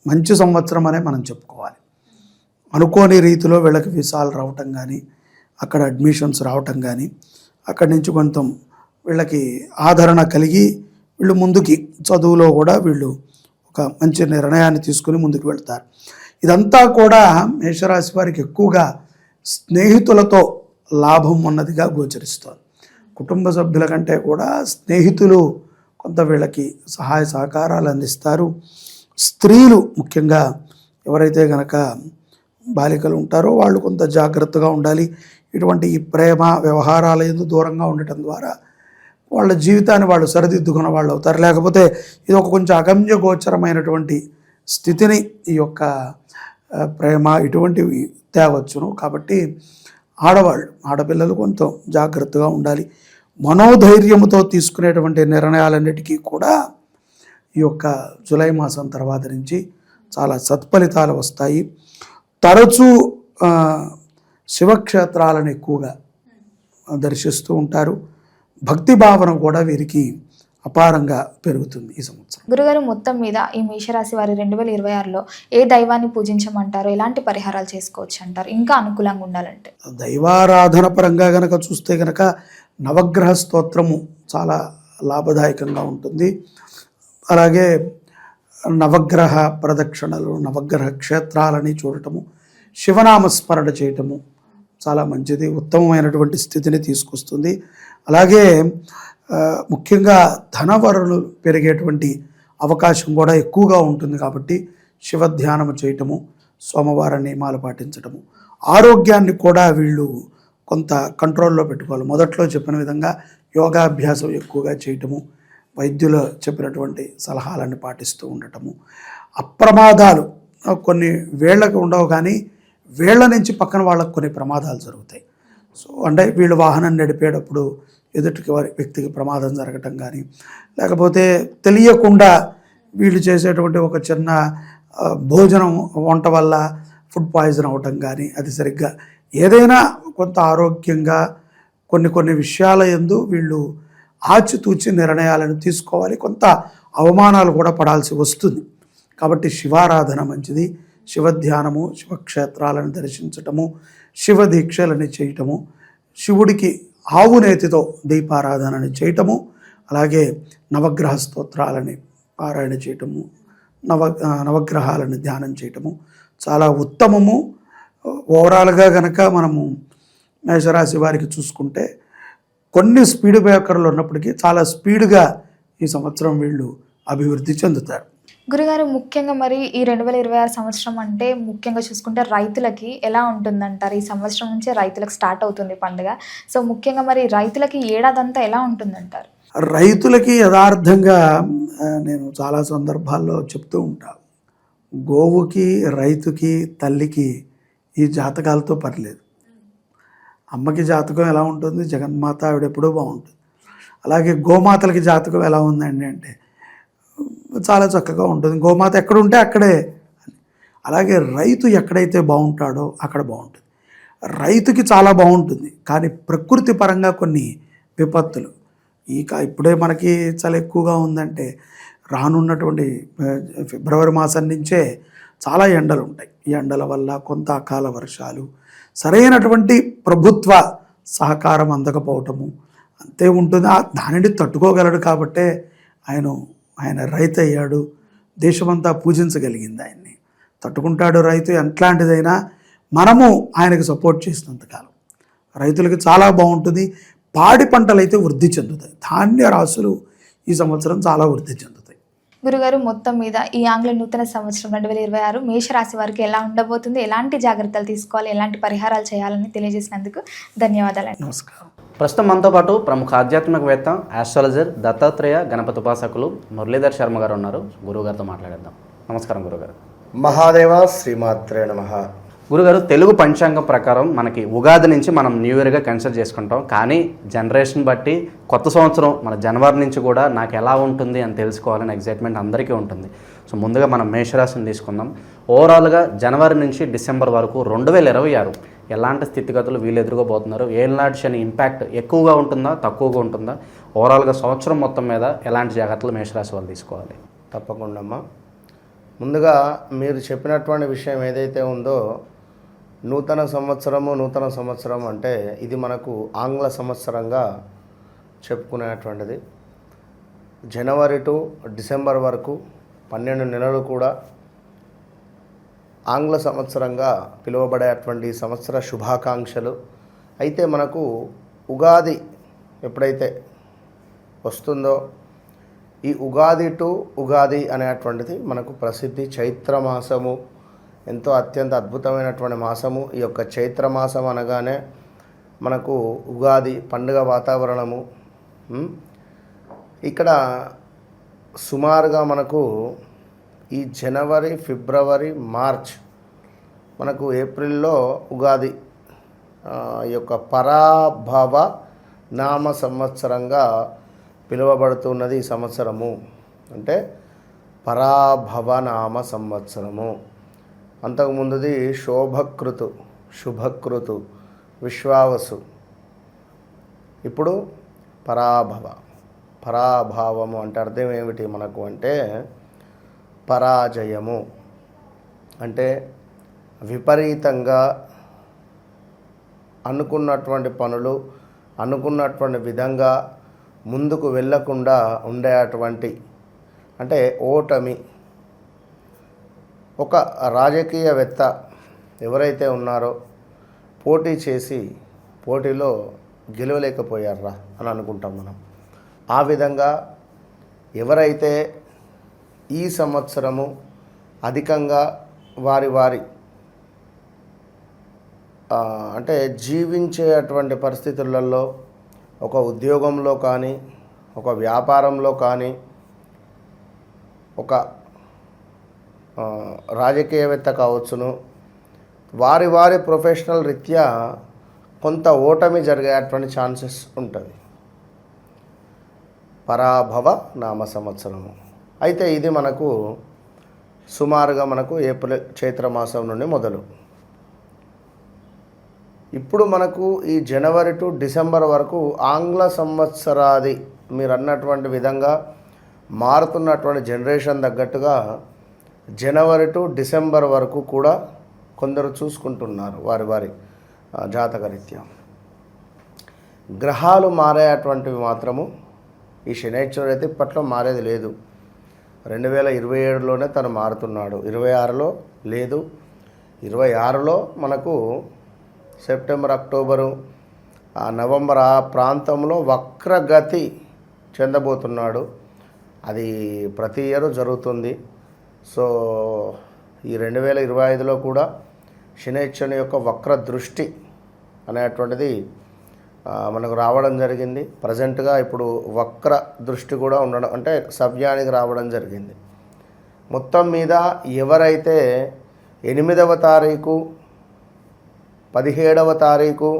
మంచి సంవత్సరం అనే మనం చెప్పుకోవాలి. అనుకోని రీతిలో వీళ్ళకి వీసాలు రావటం కానీ, అక్కడ అడ్మిషన్స్ రావటం కానీ, అక్కడి నుంచి కొంత వీళ్ళకి ఆదరణ కలిగి వీళ్ళు ముందుకి చదువులో కూడా వీళ్ళు ఒక మంచి నిర్ణయాన్ని తీసుకుని ముందుకు వెళ్తారు. ఇదంతా కూడా మేషరాశి వారికి ఎక్కువగా స్నేహితులతో లాభం ఉన్నదిగా గోచరిస్తోంది. కుటుంబ సభ్యుల కంటే కూడా స్నేహితులు కొంత వీళ్ళకి సహాయ సహకారాలు అందిస్తారు. స్త్రీలు ముఖ్యంగా ఎవరైతే కనుక బాలికలు ఉంటారో వాళ్ళు కొంత జాగ్రత్తగా ఉండాలి. ఇటువంటి ఈ ప్రేమ వ్యవహారాల యందు దూరంగా ఉండటం ద్వారా వాళ్ళ జీవితాన్ని వాళ్ళు సరిదిద్దుకున్న వాళ్ళు అవుతారు. లేకపోతే ఇది ఒక కొంచెం అగమ్య గోచరమైనటువంటి స్థితిని ఈ యొక్క ప్రేమ ఇటువంటివి తేవచ్చును. కాబట్టి ఆడపిల్లలు కొంత జాగ్రత్తగా ఉండాలి. మనోధైర్యంతో తీసుకునేటువంటి నిర్ణయాలన్నిటికీ కూడా ఈ యొక్క జూలై మాసం తర్వాత నుంచి చాలా సత్ఫలితాలు వస్తాయి. తరచూ శివక్షేత్రాలను ఎక్కువగా దర్శిస్తూ ఉంటారు. భక్తి భావన కూడా వీరికి అపారంగా పెరుగుతుంది ఈ సంవత్సరం. గురుగారు, మొత్తం మీద ఈ మేషరాశి వారి 2026లో ఏ దైవాన్ని పూజించమంటారు, ఎలాంటి పరిహారాలు చేసుకోవచ్చు అంటారు ఇంకా అనుకూలంగా ఉండాలంటే? దైవారాధన పరంగా గనక చూస్తే గనక నవగ్రహ స్తోత్రము చాలా లాభదాయకంగా ఉంటుంది. అలాగే నవగ్రహ ప్రదక్షిణలు, నవగ్రహ క్షేత్రాలని చూడటము, శివనామస్మరణ చేయటము చాలా మంచిది, ఉత్తమమైనటువంటి స్థితిని తీసుకొస్తుంది. అలాగే ముఖ్యంగా ధనవరులు పెరిగేటువంటి అవకాశం కూడా ఎక్కువగా ఉంటుంది. కాబట్టి శివధ్యానము చేయటము, సోమవార నియమాలు పాటించటము, ఆరోగ్యాన్ని కూడా వీళ్ళు కొంత కంట్రోల్లో పెట్టుకోవాలి. మొదట్లో చెప్పిన విధంగా యోగాభ్యాసం ఎక్కువగా చేయటము, వైద్యులు చెప్పినటువంటి సలహాలను పాటిస్తూ ఉండటము, అప్రమాదాలు కొన్ని వేళ్ళకు ఉండవు కానీ వేళ్ల నుంచి పక్కన వాళ్ళకు కొన్ని ప్రమాదాలు జరుగుతాయి. సో అంటే వీళ్ళు వాహనం నడిపేటప్పుడు ఎదుటికి వ్యక్తికి ప్రమాదం జరగటం కానీ, లేకపోతే తెలియకుండా వీళ్ళు చేసేటువంటి ఒక చిన్న భోజనం వంట వల్ల ఫుడ్ పాయిజన్ అవ్వటం కానీ, అది సరిగ్గా ఏదైనా కొంత ఆరోగ్యంగా కొన్ని విషయాల యందు వీళ్ళు ఆచితూచి నిర్ణయాలను తీసుకోవాలి. కొంత అవమానాలు కూడా పడాల్సి వస్తుంది. కాబట్టి శివారాధన మంచిది. శివధ్యానము, శివక్షేత్రాలను దర్శించటము, శివ దీక్షలని చేయటము, శివుడికి ఆవు నేతితో దీపారాధనని చేయటము, అలాగే నవగ్రహ స్తోత్రాలని పారాయణ చేయటము, నవగ్రహాలను ధ్యానం చేయటము చాలా ఉత్తమము. ఓవరాల్గా గనక మనము మేషరాశి వారికి చూసుకుంటే కొన్ని స్పీడ్ బ్రేకర్లు ఉన్నప్పటికీ చాలా స్పీడ్గా ఈ సంవత్సరం వీళ్ళు అభివృద్ధి చెందుతారు. గురుగారు, ముఖ్యంగా మరి ఈ 2026 సంవత్సరం అంటే ముఖ్యంగా చూసుకుంటే రైతులకి ఎలా ఉంటుందంటారు? ఈ సంవత్సరం నుంచే రైతులకు స్టార్ట్ అవుతుంది పండుగ. సో ముఖ్యంగా మరి రైతులకి ఏడాదంతా ఎలా ఉంటుందంటారు? రైతులకి యథార్థంగా నేను చాలా సందర్భాల్లో చెప్తూ ఉంటాను, గోవుకి, రైతుకి, తల్లికి ఈ జాతకాలతో పర్లేదు. అమ్మకి జాతకం ఎలా ఉంటుంది? జగన్మాత, ఆవిడెప్పుడూ బాగుంటుంది. అలాగే గోమాతలకి జాతకం ఎలా ఉందండి అంటే చాలా చక్కగా ఉంటుంది. గోమాత ఎక్కడుంటే అక్కడే. అలాగే రైతు ఎక్కడైతే బాగుంటాడో అక్కడ బాగుంటుంది. రైతుకి చాలా బాగుంటుంది, కానీ ప్రకృతి పరంగా కొన్ని విపత్తులు, ఇప్పుడే మనకి చాలా ఎక్కువగా ఉందంటే రానున్నటువంటి ఫిబ్రవరి మాసం నుంచే చాలా ఎండలు ఉంటాయి. ఈ ఎండల వల్ల కొంత అకాల వర్షాలు, సరైనటువంటి ప్రభుత్వ సహకారం అందకపోవటము అంతే ఉంటుంది. దానిని తట్టుకోగలడు కాబట్టే ఆయన రైతు అయ్యాడు. దేశమంతా పూజించగలిగింది ఆయన్ని. తట్టుకుంటాడు రైతు ఎట్లాంటిదైనా. మనము ఆయనకు సపోర్ట్ చేసినంతకాలం రైతులకి చాలా బాగుంటుంది. పాడి పంటలు అయితే వృద్ధి చెందుతాయి. ధాన్య రాశులు ఈ సంవత్సరం చాలా వృద్ధి చెందుతాయి. గురుగారు, మొత్తం మీద ఈ ఆంగ్ల నూతన సంవత్సరం 2026 మేషరాశి వారికి ఎలా ఉండబోతుంది, ఎలాంటి జాగ్రత్తలు తీసుకోవాలి, ఎలాంటి పరిహారాలు చేయాలని తెలియజేసినందుకు ధన్యవాదాలు. నమస్కారం. ప్రస్తుతం మనతో పాటు ప్రముఖ ఆధ్యాత్మికవేత్త, ఆస్ట్రాలజర్, దత్తాత్రేయ గణపతి ఉపాసకులు మురళీధర్ శర్మ గారు ఉన్నారు. గురువుగారితో మాట్లాడేద్దాం. నమస్కారం గురుగారు. మహాదేవ శ్రీమాత్రే నమః. గురుగారు, తెలుగు పంచాంగం ప్రకారం మనకి ఉగాది నుంచి మనం న్యూ ఇయర్గా కన్సిడర్ చేసుకుంటాం. కానీ జనరేషన్ బట్టి కొత్త సంవత్సరం మన జనవరి నుంచి కూడా నాకు ఎలా ఉంటుంది అని తెలుసుకోవాలని ఎగ్జైట్మెంట్ అందరికీ ఉంటుంది. సో ముందుగా మనం మేషరాశిని తీసుకుందాం. ఓవరాల్గా జనవరి నుంచి డిసెంబర్ వరకు 2026 ఎలాంటి స్థితిగతులు వీళ్ళు ఎదుర్కోబోతున్నారు? ఏళ్ళనాటి శని ఇంపాక్ట్ ఎక్కువగా ఉంటుందా, తక్కువగా ఉంటుందా? ఓవరాల్గా సంవత్సరం మొత్తం మీద ఎలాంటి జాగ్రత్తలు మేషరాశి వాళ్ళు తీసుకోవాలి? తప్పకుండా అమ్మా. ముందుగా మీరు చెప్పినటువంటి విషయం ఏదైతే ఉందో, నూతన సంవత్సరం అంటే ఇది మనకు ఆంగ్ల సంవత్సరంగా చెప్పుకునేటువంటిది. జనవరి టు డిసెంబర్ వరకు 12 నెలలు కూడా ఆంగ్ల సంవత్సరంగా పిలువబడేటువంటి సంవత్సర శుభాకాంక్షలు. అయితే మనకు ఉగాది ఎప్పుడైతే వస్తుందో, ఈ ఉగాది టు ఉగాది అనేటువంటిది మనకు ప్రసిద్ధి. చైత్రమాసము ఎంతో అత్యంత అద్భుతమైనటువంటి మాసము. ఈ యొక్క చైత్రమాసం అనగానే మనకు ఉగాది పండుగ వాతావరణము. ఇక్కడ సుమారుగా మనకు ఈ జనవరి, ఫిబ్రవరి, మార్చ్, మనకు ఏప్రిల్లో ఉగాది ఈ యొక్క పరాభవ నామ సంవత్సరంగా పిలువబడుతున్నది ఈ సంవత్సరము. అంటే పరాభవ నామ సంవత్సరము. అంతకుముందుది శోభకృతు, శుభకృతు, విశ్వావసు. ఇప్పుడు పరాభావము అంటే అర్థం ఏమిటి మనకు అంటే పరాజయము. అంటే విపరీతంగా అనుకున్నటువంటి పనులు అనుకున్నటువంటి విధంగా ముందుకు వెళ్ళకుండా ఉండేటువంటి అంటే ఓటమి. ఒక రాజకీయవేత్త ఎవరైతే ఉన్నారో పోటీ చేసి పోటీలో గెలవలేకపోయారా అని అనుకుంటాం మనం. ఆ విధంగా ఎవరైతే ఈ సంవత్సరము అధికంగా వారి అంటే జీవించేటువంటి పరిస్థితులలో ఒక ఉద్యోగంలో కానీ, ఒక వ్యాపారంలో కానీ, ఒక రాజకీయవేత్త కావచ్చును, వారి ప్రొఫెషనల్ రీత్యా కొంత ఓటమి జరిగేటువంటి ఛాన్సెస్ ఉంటుంది. పరాభవ నామ సంవత్సరము. అయితే ఇది మనకు సుమారుగా మనకు ఏప్రిల్ చైత్రమాసం నుండి మొదలు. ఇప్పుడు మనకు ఈ జనవరి టు డిసెంబర్ వరకు ఆంగ్ల సంవత్సరాది మీరు అన్నటువంటి విధంగా మారుతున్నటువంటి జనరేషన్ తగ్గట్టుగా జనవరి టు డిసెంబర్ వరకు కూడా కొందరు చూసుకుంటున్నారు వారి జాతకరీత్యా. గ్రహాలు మారేటువంటివి మాత్రము ఈ శనైశ్వరుడు అయితే ఇప్పట్లో మారేది లేదు. 2027లోనే తను మారుతున్నాడు. 26లో లేదు. 26లో మనకు సెప్టెంబర్, అక్టోబరు, నవంబర్ ఆ ప్రాంతంలో వక్రగతి చెందబోతున్నాడు. అది ప్రతి ఇయర్ జరుగుతుంది. సో ఈ 2025లో కూడా శనైశ్వరుని యొక్క వక్ర దృష్టి అనేటువంటిది మనకు రావడం జరిగింది. ప్రజెంట్గా ఇప్పుడు వక్ర దృష్టి కూడా ఉండడం అంటే సవ్యానికి రావడం జరిగింది. మొత్తం మీద ఎవరైతే 8వ తారీఖు, 17వ తారీఖు,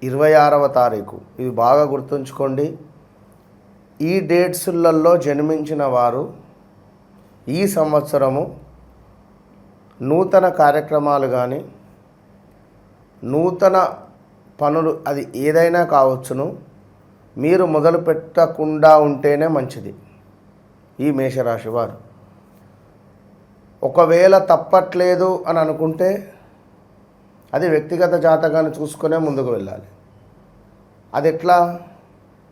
26వ తారీఖు, ఇవి బాగా గుర్తుంచుకోండి. ఈ డేట్స్లలో జన్మించిన వారు ఈ సంవత్సరము నూతన కార్యక్రమాలు కానీ, నూతన పనులు అది ఏదైనా కావచ్చును, మీరు మొదలు పెట్టకుండా ఉంటేనే మంచిది. ఈ మేషరాశి వారు ఒకవేళ తప్పట్లేదు అని అనుకుంటే అది వ్యక్తిగత జాతకాన్ని చూసుకునే ముందుకు వెళ్ళాలి. అది ఎట్లా?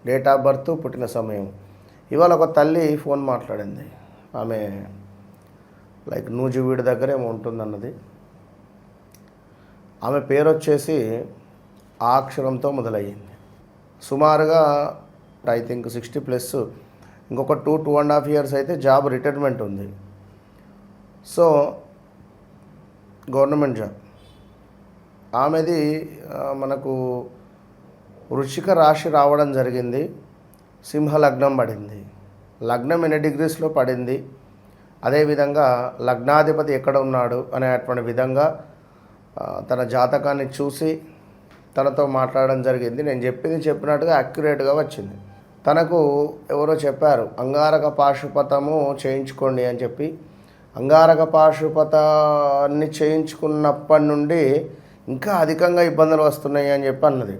డేట్ ఆఫ్ బర్త్, పుట్టిన సమయం. ఇవాళ ఒక తల్లి ఫోన్ మాట్లాడింది. ఆమె లైక్ నూజివీడు దగ్గర ఏమో ఉంటుందన్నది. ఆమె పేరు వచ్చేసి ఆ అక్షరంతో మొదలయ్యింది. సుమారుగా ఐ థింక్ 60+, ఇంకొక 2.5 years అయితే జాబ్ రిటైర్మెంట్ ఉంది. సో గవర్నమెంట్ జాబ్ ఆమెది. మనకు వృశ్చిక రాశి రావడం జరిగింది. సింహ లగ్నం పడింది. లగ్నం ఎన్ని డిగ్రీస్లో పడింది, అదేవిధంగా లగ్నాధిపతి ఎక్కడ ఉన్నాడు అనేటువంటి విధంగా తన జాతకాన్ని చూసి తనతో మాట్లాడడం జరిగింది. నేను చెప్పింది చెప్పినట్టుగా యాక్యురేట్గా వచ్చింది. తనకు ఎవరో చెప్పారు అంగారక పాశుపతము చేయించుకోండి అని చెప్పి. అంగారక పాశుపతాన్ని చేయించుకున్నప్పటి నుండి ఇంకా అధికంగా ఇబ్బందులు వస్తున్నాయి అని చెప్పి అన్నది.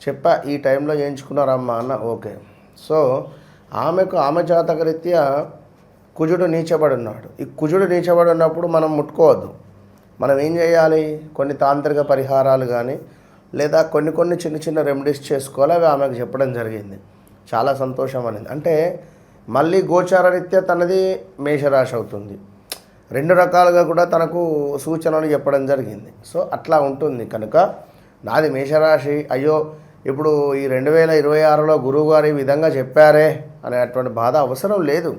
చెప్పా ఈ టైంలో చేయించుకున్నారమ్మా అన్న. ఓకే. సో ఆమె జాతకరీత్యా కుజుడు నీచబడి ఉన్నాడు. ఈ కుజుడు నీచబడి ఉన్నప్పుడు మనం ముట్టుకోవద్దు. మనం ఏం చేయాలి, కొన్ని తాంత్రిక పరిహారాలు కానీ లేదా కొన్ని చిన్న చిన్న రెమెడీస్ చేసుకోవాలి. అవి ఆమెకు చెప్పడం జరిగింది. చాలా సంతోషం అనేది. అంటే మళ్ళీ గోచారరీత్యా తనది మేషరాశి అవుతుంది. 2 రకాలుగా కూడా తనకు సూచనలు చెప్పడం జరిగింది. సో అట్లా ఉంటుంది. కనుక నాది మేషరాశి, అయ్యో ఇప్పుడు ఈ 2026లో గురువుగారు ఈ విధంగా చెప్పారే అనేటువంటి బాధ అవసరం లేదు.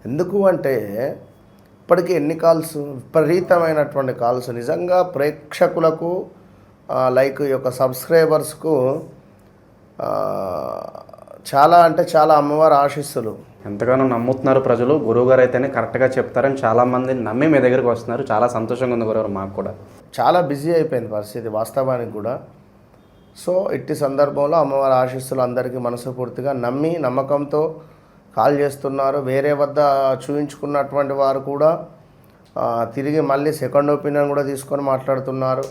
ఎందుకు అంటే ఇప్పటికీ ఎన్ని కాల్స్, విపరీతమైనటువంటి కాల్స్. నిజంగా ప్రేక్షకులకు లైక్ ఈ యొక్క సబ్స్క్రైబర్స్కు చాలా అంటే చాలా అమ్మవారి ఆశీస్సులు. ఎంతగానో నమ్ముతున్నారు ప్రజలు. గురువుగారు అయితేనే కరెక్ట్గా చెప్తారని చాలామంది నమ్మి మీ దగ్గరికి వస్తున్నారు. చాలా సంతోషంగా ఉంది గురుగారు. మాకు కూడా చాలా బిజీ అయిపోయింది పరిస్థితి వాస్తవానికి కూడా. సో ఇట్టి సందర్భంలో అమ్మవారి ఆశీస్సులు అందరికీ మనస్ఫూర్తిగా నమ్మి నమ్మకంతో కాల్ చేస్తున్నారు. వేరే వద్ద చూయించుకున్నటువంటి వారు కూడా తిరిగి మళ్ళీ సెకండ్ ఒపీనియన్ కూడా తీసుకొని మాట్లాడుతున్నారు.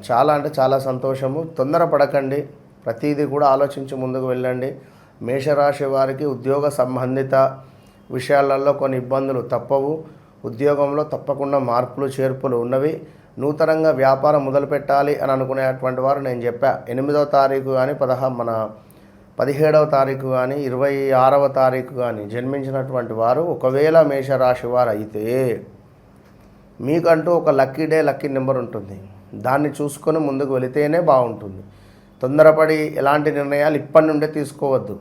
చాలా అంటే చాలా సంతోషము. తొందరపడకండి, ప్రతిదీ కూడా ఆలోచించి ముందుకు వెళ్ళండి. మేషరాశి వారికి ఉద్యోగ సంబంధిత విషయాలలో కొన్ని ఇబ్బందులు తప్పవు. ఉద్యోగంలో తప్పకుండా మార్పులు చేర్పులు ఉన్నవి. నూతనంగా వ్యాపారం మొదలుపెట్టాలి అని అనుకునేటువంటి వారు నేను చెప్పా 8వ తారీఖు కానీ 17వ తారీఖు కానీ 26వ తారీఖు కానీ జన్మించినటువంటి వారు ఒకవేళ మేషరాశి వారు అయితే మీకంటూ ఒక లక్కీ డే, లక్కీ నెంబర్ ఉంటుంది. దాన్ని చూసుకొని ముందుకు వెళితేనే బాగుంటుంది. తొందరపడి ఎలాంటి నిర్ణయాలు ఇప్పటి నుండే తీసుకోవద్దు.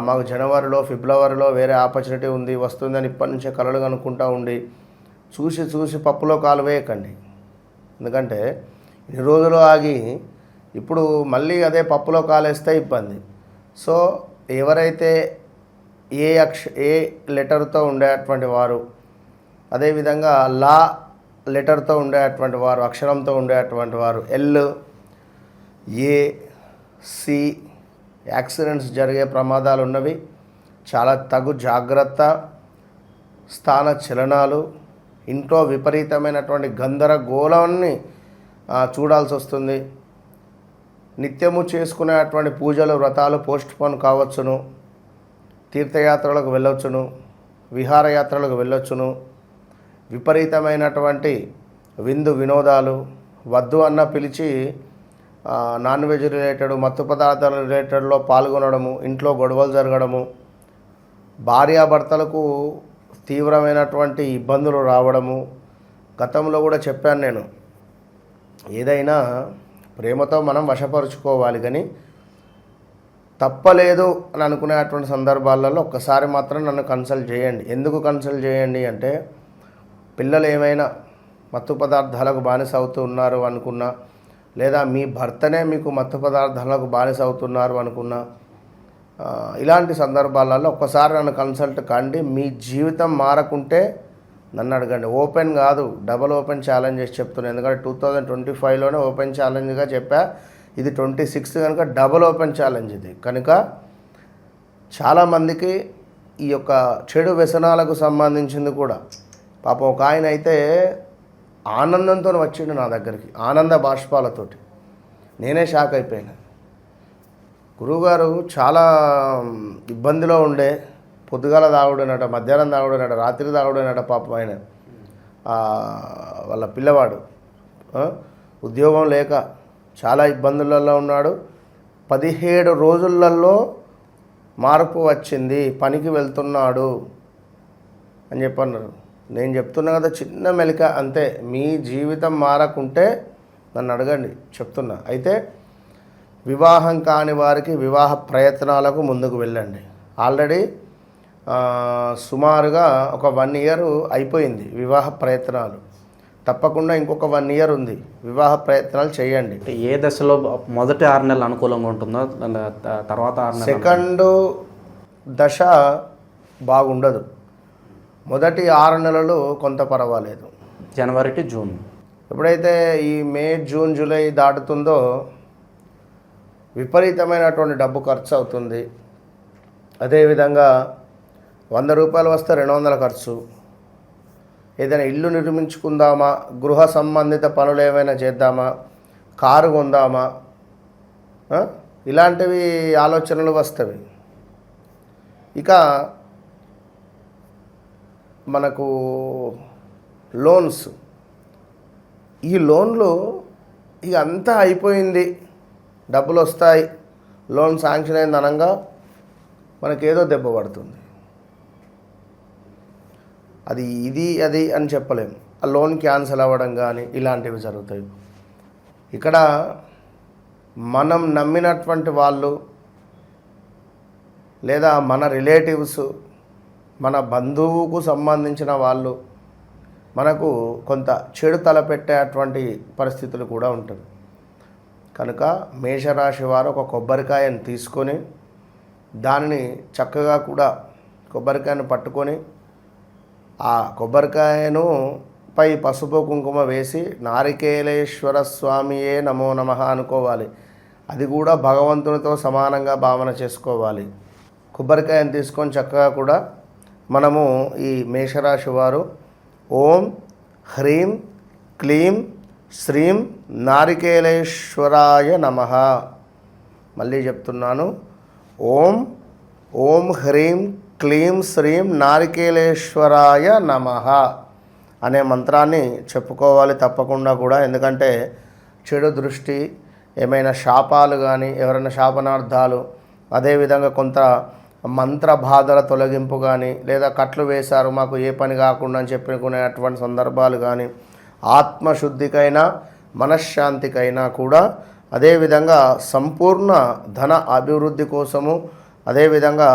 మాకు జనవరిలో ఫిబ్రవరిలో వేరే ఆపర్చునిటీ ఉంది వస్తుందని ఇప్పటి నుంచే కలలు కనుక్కుంటూ ఉండి చూసి పప్పులో కాలు వేయకండి. ఎందుకంటే ఇన్ని రోజులు ఆగి ఇప్పుడు మళ్ళీ అదే పప్పులో కాలేస్తే ఇబ్బంది. సో ఎవరైతే ఏ లెటర్తో ఉండేటువంటి వారు, అదేవిధంగా లా లెటర్తో ఉండేటువంటి వారు, అక్షరంతో ఉండేటువంటి వారు, ఎల్, ఏ, సి యాక్సిడెంట్స్ జరిగే ప్రమాదాలు ఉన్నవి. చాలా తగు జాగ్రత్త. స్థాన చలనాలు, ఇంట్లో విపరీతమైనటువంటి గందరగోళాన్ని చూడాల్సి వస్తుంది. నిత్యము చేసుకునేటువంటి పూజలు, వ్రతాలు పోస్ట్పోన్ కావచ్చును. తీర్థయాత్రలకు వెళ్ళొచ్చును, విహారయాత్రలకు వెళ్ళొచ్చును. విపరీతమైనటువంటి విందు వినోదాలు, వద్దు అన్న పిలిచి నాన్ వెజ్ రిలేటెడ్, మత్తు పదార్థాల రిలేటెడ్లో పాల్గొనడము, ఇంట్లో గొడవలు జరగడము, భార్యాభర్తలకు తీవ్రమైనటువంటి ఇబ్బందులు రావడము. గతంలో కూడా చెప్పాను నేను, ఏదైనా ప్రేమతో మనం వశపరుచుకోవాలి. కానీ తప్పలేదు అని అనుకునేటువంటి సందర్భాలలో ఒక్కసారి మాత్రం నన్ను కన్సల్ట్ చేయండి. ఎందుకు కన్సల్ట్ చేయండి అంటే, పిల్లలు ఏమైనా మత్తు పదార్థాలకు బానిస అవుతూ ఉన్నారు అనుకున్నా, లేదా మీ భర్తనే మీకు మత్తు పదార్థాలకు బానిస అవుతున్నారు అనుకున్నా, ఇలాంటి సందర్భాలలో ఒక్కసారి నన్ను కన్సల్ట్ కండి. మీ జీవితం మారకుంటే నన్ను అడగండి. ఓపెన్ కాదు, డబల్ ఓపెన్ ఛాలెంజ్ చేసి చెప్తున్నాను. ఎందుకంటే 2025లోనే ఓపెన్ ఛాలెంజ్గా చెప్పా. ఇది 26 కనుక డబల్ ఓపెన్ ఛాలెంజ్ ఇది. కనుక చాలామందికి ఈ యొక్క చెడు వ్యసనాలకు సంబంధించింది కూడా, పాపం ఒక ఆయన అయితే ఆనందంతో వచ్చిండు నా దగ్గరికి, ఆనంద బాష్పాలతోటి. నేనే షాక్ అయిపోయాను. గురువుగారు చాలా ఇబ్బందిలో ఉండే, పొద్దుగాల తాగుడునట, మధ్యాహ్నం తాగుడునట, రాత్రి తాగుడునట. పాపం ఆయన వాళ్ళ పిల్లవాడు ఉద్యోగం లేక చాలా ఇబ్బందులలో ఉన్నాడు. 17 రోజులలో మార్పు వచ్చింది, పనికి వెళ్తున్నాడు అని చెప్పన్నారు. నేను చెప్తున్నా కదా, చిన్న మెలిక అంతే. మీ జీవితం మారకుంటే నన్ను అడగండి, చెప్తున్నా. అయితే వివాహం కాని వారికి వివాహ ప్రయత్నాలకు ముందుకు వెళ్ళండి. ఆల్రెడీ సుమారుగా ఒక 1 ఇయర్ అయిపోయింది వివాహ ప్రయత్నాలు. తప్పకుండా ఇంకొక 1 ఇయర్ ఉంది, వివాహ ప్రయత్నాలు చేయండి. ఏ దశలో మొదటి 6 నెలలు అనుకూలంగా ఉంటుందో, తర్వాత 6 నెలలు సెకండ్ దశ బాగుండదు. మొదటి 6 నెలలు కొంత పర్వాలేదు. జనవరి టు జూన్. ఎప్పుడైతే ఈ మే, జూన్, జూలై దాటుతుందో విపరీతమైనటువంటి డబ్బు ఖర్చు అవుతుంది. అదేవిధంగా 100 రూపాయలు వస్తే 200 ఖర్చు. ఏదైనా ఇల్లు నిర్మించుకుందామా, గృహ సంబంధిత పనులు ఏమైనా చేద్దామా, కారు కొందామా, ఇలాంటివి ఆలోచనలు వస్తవి. ఇక మనకు లోన్స్, ఈ లోన్లు ఇక అంతా అయిపోయింది, డబ్బులు వస్తాయి, లోన్ శాంక్షన్ అయింది అనగా మనకేదో దెబ్బ పడుతుంది. అది అది అని చెప్పలేము. ఆ లోన్ క్యాన్సిల్ అవ్వడం కానీ ఇలాంటివి జరుగుతాయి. ఇక్కడ మనం నమ్మినటువంటి వాళ్ళు లేదా మన రిలేటివ్స్, మన బంధువుకు సంబంధించిన వాళ్ళు మనకు కొంత చెడు తలపెట్టేటువంటి పరిస్థితులు కూడా ఉంటుంది. కనుక మేషరాశి వారు ఒక కొబ్బరికాయను తీసుకొని దానిని చక్కగా కూడా కొబ్బరికాయను పట్టుకొని ఆ కొబ్బరికాయను పై పసుపు కుంకుమ వేసి నారికేలేశ్వర స్వామియే నమో నమః అనుకోవాలి. అది కూడా భగవంతునితో సమానంగా భావన చేసుకోవాలి. కొబ్బరికాయను తీసుకొని చక్కగా కూడా మనము ఈ మేషరాశి వారు ఓం హ్రీం క్లీం శ్రీం నారికేలేశ్వరాయ నమః, మళ్ళీ చెప్తున్నాను, ఓం హ్రీం క్లీం శ్రీం నారికేలేశ్వరాయ నమః అనే మంత్రాన్ని చెప్పుకోవాలి తప్పకుండా కూడా. ఎందుకంటే చెడు దృష్టి, ఏమైనా శాపాలు కానీ, ఎవరైనా శాపనార్థాలు, అదేవిధంగా కొంత మంత్ర బాధల తొలగింపు కానీ, లేదా కట్లు వేశారు మాకు ఏ పని కాకుండా అని చెప్పుకునేటువంటి సందర్భాలు కానీ, ఆత్మశుద్ధికైనా మనశ్శాంతికైనా కూడా, అదేవిధంగా సంపూర్ణ ధన అభివృద్ధి కోసము, అదేవిధంగా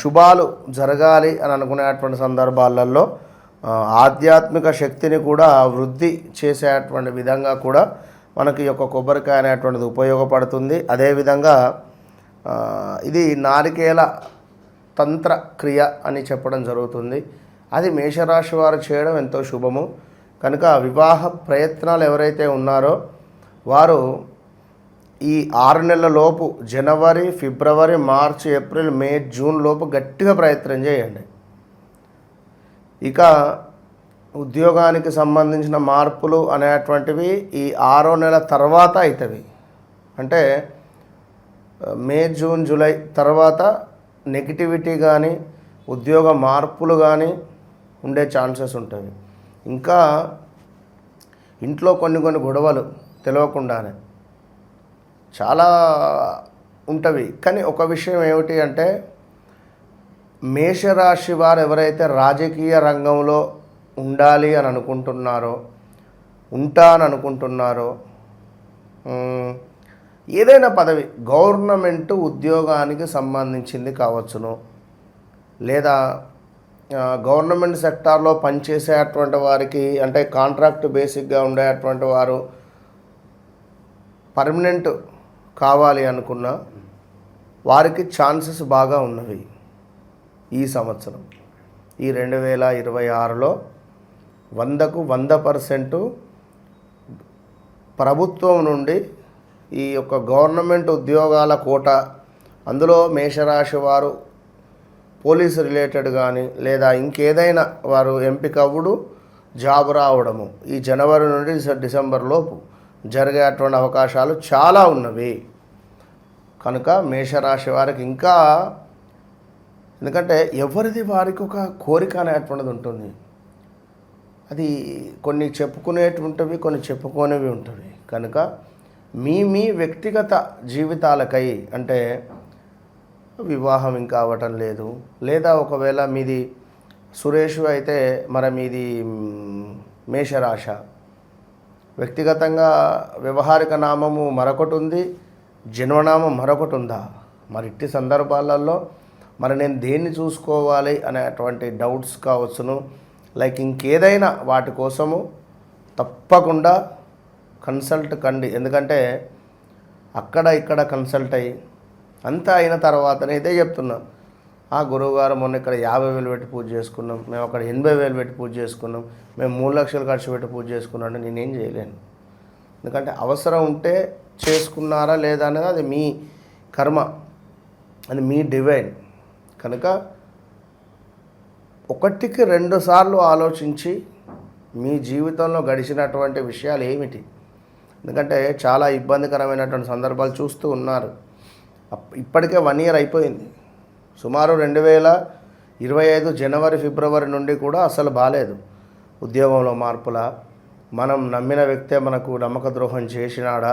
శుభాలు జరగాలి అని అనుకునేటువంటి సందర్భాలలో ఆధ్యాత్మిక శక్తిని కూడా వృద్ధి చేసేటువంటి విధంగా కూడా మనకి ఈ యొక్క కొబ్బరికాయ అనేటువంటిది ఉపయోగపడుతుంది. అదేవిధంగా ఇది నారికేల తంత్ర క్రియ అని చెప్పడం జరుగుతుంది. అది మేషరాశి వారు చేయడం ఎంతో శుభము. కనుక వివాహ ప్రయత్నాలు ఎవరైతే ఉన్నారో వారు ఈ 6 నెలల లోపు, జనవరి, ఫిబ్రవరి, మార్చి, ఏప్రిల్, మే, జూన్ లోపు గట్టిగా ప్రయత్నం చేయండి. ఇక ఉద్యోగానికి సంబంధించిన మార్పులు అనేటువంటివి ఈ 6వ నెల తర్వాత అవుతాయి. అంటే మే, జూన్, జూలై తర్వాత నెగిటివిటీ కానీ, ఉద్యోగ మార్పులు కానీ ఉండే ఛాన్సెస్ ఉంటాయి. ఇంకా ఇంట్లో కొన్ని గొడవలు తెలియకుండానే చాలా ఉంటవి. కానీ ఒక విషయం ఏమిటి అంటే, మేషరాశి వారు ఎవరైతే రాజకీయ రంగంలో ఉండాలి అని అనుకుంటున్నారో, ఉంటానని అనుకుంటున్నారో, ఏదైనా పదవి, గవర్నమెంట్ ఉద్యోగానికి సంబంధించింది కావచ్చును, లేదా గవర్నమెంట్ సెక్టార్లో పనిచేసేటువంటి వారికి, అంటే కాంట్రాక్ట్ బేసిక్గా ఉండేటువంటి వారు పర్మనెంట్ కావాలి అనుకున్న వారికి ఛాన్సెస్ బాగా ఉన్నవి. ఈ సంవత్సరం ఈ 2026లో 100కు 100% ప్రభుత్వం నుండి ఈ యొక్క గవర్నమెంట్ ఉద్యోగాల కోట, అందులో మేషరాశి వారు పోలీసు రిలేటెడ్ కానీ, లేదా ఇంకేదైనా వారు ఎంపిక అవ్వడు, జాబ్ రావడము ఈ జనవరి నుండి డిసెంబర్ లోపు జరిగేటువంటి అవకాశాలు చాలా ఉన్నవి. కనుక మేషరాశి వారికి ఇంకా, ఎందుకంటే ఎవరిది వారికి ఒక కోరిక అనేటువంటిది ఉంటుంది. అది కొన్ని చెప్పుకునేటువంటివి, కొన్ని చెప్పుకోనివి ఉంటుంది. కనుక మీ వ్యక్తిగత జీవితాలకై, అంటే వివాహం ఇంకా అవ్వటం లేదు, లేదా ఒకవేళ మీది సురేష్ అయితే మరి మీది మేషరాశ, వ్యక్తిగతంగా వ్యవహారిక నామము మరొకటి ఉంది, జన్మనామం మరొకటి ఉందా, మరి ఇట్టి సందర్భాలలో మరి నేను దేన్ని చూసుకోవాలి అనేటువంటి డౌట్స్ కావచ్చును. లైక్ ఇంకేదైనా వాటి కోసము తప్పకుండా కన్సల్ట్ కండి. ఎందుకంటే అక్కడ ఇక్కడ కన్సల్ట్ అయ్యి అంతా అయిన తర్వాతనే ఇదే చెప్తున్నా, గురువుగారు మొన్న ఇక్కడ 50,000 పెట్టి పూజ చేసుకున్నాం, మేము అక్కడ 80,000 పెట్టి పూజ చేసుకున్నాం, మేము 3 లక్షలు ఖర్చు పెట్టి పూజ చేసుకున్నాం అంటే నేనేం చేయలేను. ఎందుకంటే అవసరం ఉంటే చేసుకున్నారా లేదా అనేది అది మీ కర్మ, అది మీ డివైన్. కనుక 1కి 2 సార్లు ఆలోచించి మీ జీవితంలో గడిచినటువంటి విషయాలు ఏమిటి, ఎందుకంటే చాలా ఇబ్బందికరమైనటువంటి సందర్భాలు చూస్తూ ఉన్నారు. ఇప్పటికే 1 ఇయర్ అయిపోయింది. సుమారు 2025 జనవరి ఫిబ్రవరి నుండి కూడా అసలు బాలేదు. ఉద్యోగంలో మార్పుల, మనం నమ్మిన వ్యక్తే మనకు నమ్మక ద్రోహం చేసినాడా,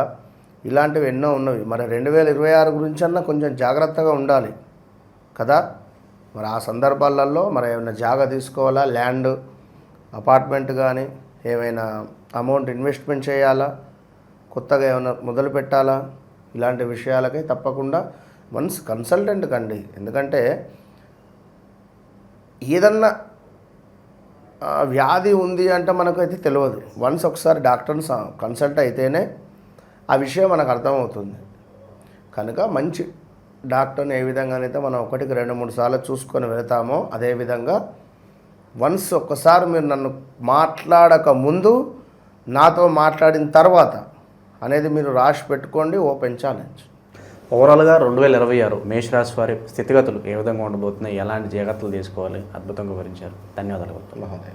ఇలాంటివి ఎన్నో ఉన్నవి. మరి 2026 గురించి అన్నా కొంచెం జాగ్రత్తగా ఉండాలి కదా. మరి ఆ సందర్భాలలో మరి ఏమైనా జాగా తీసుకోవాలా, ల్యాండ్, అపార్ట్మెంట్ కానీ ఏమైనా అమౌంట్ ఇన్వెస్ట్మెంట్ చేయాలా, కొత్తగా ఏమైనా మొదలు పెట్టాలా, ఇలాంటి విషయాలకై తప్పకుండా వన్స్ కన్సల్టెంట్ కండి. ఎందుకంటే ఏదన్నా వ్యాధి ఉంది అంటే మనకైతే తెలియదు. వన్స్ ఒకసారి డాక్టర్ని కన్సల్ట్ అయితేనే ఆ విషయం మనకు అర్థమవుతుంది. కనుక మంచి డాక్టర్ని ఏ విధంగానైతే మనం 1కి 2-3 సార్లు చూసుకొని వెళతామో అదేవిధంగా వన్స్ ఒక్కసారి మీరు నన్ను మాట్లాడక ముందు నాతో మాట్లాడిన తర్వాత అనేది మీరు రాసి పెట్టుకోండి. Open challenge. ఓవరాల్గా 2026 మేషరాశి వారి స్థితిగతులు ఏ విధంగా ఉండబోతున్నాయి, ఎలాంటి జాగ్రత్తలు తీసుకోవాలి, అద్భుతంగా వివరించారు. ధన్యవాదాలు. మహోదయ.